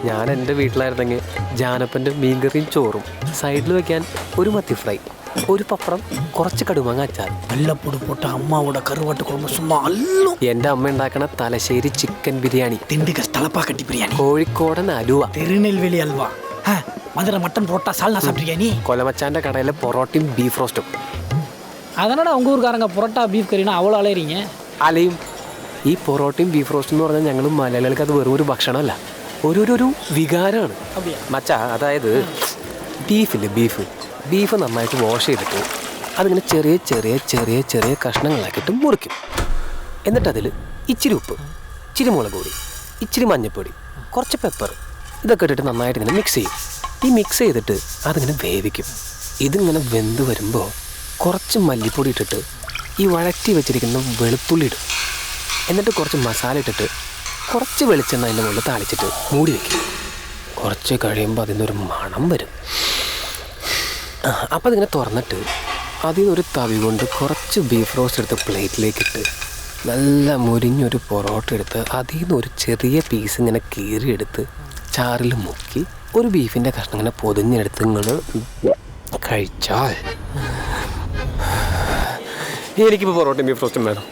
ഞാൻ എൻ്റെ വീട്ടിലായിരുന്നെങ്കിൽ ജാനപ്പൻ്റെ മീൻകറിയും ചോറും സൈഡിൽ വെക്കാൻ ഒരു മത്തി ഫ്രൈ, ഒരു പപ്പടം, കുറച്ച് കടുമാങ്ങ അച്ചാർ, വെള്ളപ്പൊടി പോട്ട അമ്മാവോட കറുവാട്ട് കുഴമ്പ് സുമ്മാ അല്ലോ. എൻ്റെ അമ്മ ഉണ്ടാക്കണ തലശ്ശേരി ചിക്കൻ ബിരിയാണി, திண்டுக்கல் தலப்பாக்கட்டி பிரியாணி, കോഴിക്കോടൻ അലുവ, திருநெல்வேலி அல்வா, மதுரை மட்டன் புரோட்டா சால்னா சாப்பிட்றியா நீ? കൊലമച്ചാൻ്റെ കടയിലെ പൊറോട്ടയും ബീഫ് റോസ്റ്റും. அதனால உங்கள் ஊருக்காரங்க புரோட்டா பீஃப் கறினா அவ்வளோ அலையிறீங்க. അലയും ഈ പൊറോട്ടയും ബീഫ് റോസ്റ്റും എന്ന് പറഞ്ഞാൽ ഞങ്ങൾ മലയാളികൾക്ക് അത് വെറും ഒരു ഭക്ഷണമല്ല, ഒരു വികാരമാണ് മച്ചാ. അതായത് ബീഫ് നന്നായിട്ട് വാഷ് ചെയ്തിട്ട് അതിങ്ങനെ ചെറിയ ചെറിയ ചെറിയ ചെറിയ കഷ്ണങ്ങളാക്കിയിട്ട് മുറിക്കും. എന്നിട്ടതിൽ ഇച്ചിരി ഉപ്പ്, ഇച്ചിരി മുളക് പൊടി, ഇച്ചിരി മഞ്ഞൾപ്പൊടി, കുറച്ച് പെപ്പർ, ഇതൊക്കെ ഇട്ടിട്ട് നന്നായിട്ട് ഇങ്ങനെ മിക്സ് ചെയ്യും. ഈ മിക്സ് ചെയ്തിട്ട് അതിങ്ങനെ വേവിക്കും. ഇതിങ്ങനെ വെന്ത് വരുമ്പോൾ കുറച്ച് മല്ലിപ്പൊടി ഇട്ടിട്ട് ഈ വഴറ്റി വെച്ചിരിക്കുന്ന വെളുത്തുള്ളി ഇടും. എന്നിട്ട് കുറച്ച് മസാല ഇട്ടിട്ട് കുറച്ച് വെളിച്ചെണ്ണ അതിൻ്റെ മുകളിൽ താളിച്ചിട്ട് മൂടി വയ്ക്കും. കുറച്ച് കഴിയുമ്പോൾ അതിനൊരു മണം വരും. അപ്പോൾ അതിങ്ങനെ തുറന്നിട്ട് അതിൽ നിന്നൊരു തവി കൊണ്ട് കുറച്ച് ബീഫ് റോസ്റ്റ് എടുത്ത് പ്ലേറ്റിലേക്കിട്ട് നല്ല മുരിഞ്ഞൊരു പൊറോട്ട എടുത്ത് അതിൽ നിന്ന് ഒരു ചെറിയ പീസ് ഇങ്ങനെ കീറിയെടുത്ത് ചാറിൽ മുക്കി ഒരു ബീഫിൻ്റെ കഷ്ണം ഇങ്ങനെ പൊതിഞ്ഞെടുത്ത് നിങ്ങൾ കഴിച്ചാൽ എനിക്കിപ്പോൾ പൊറോട്ടയും ബീഫ് റോസ്റ്റും വേണം.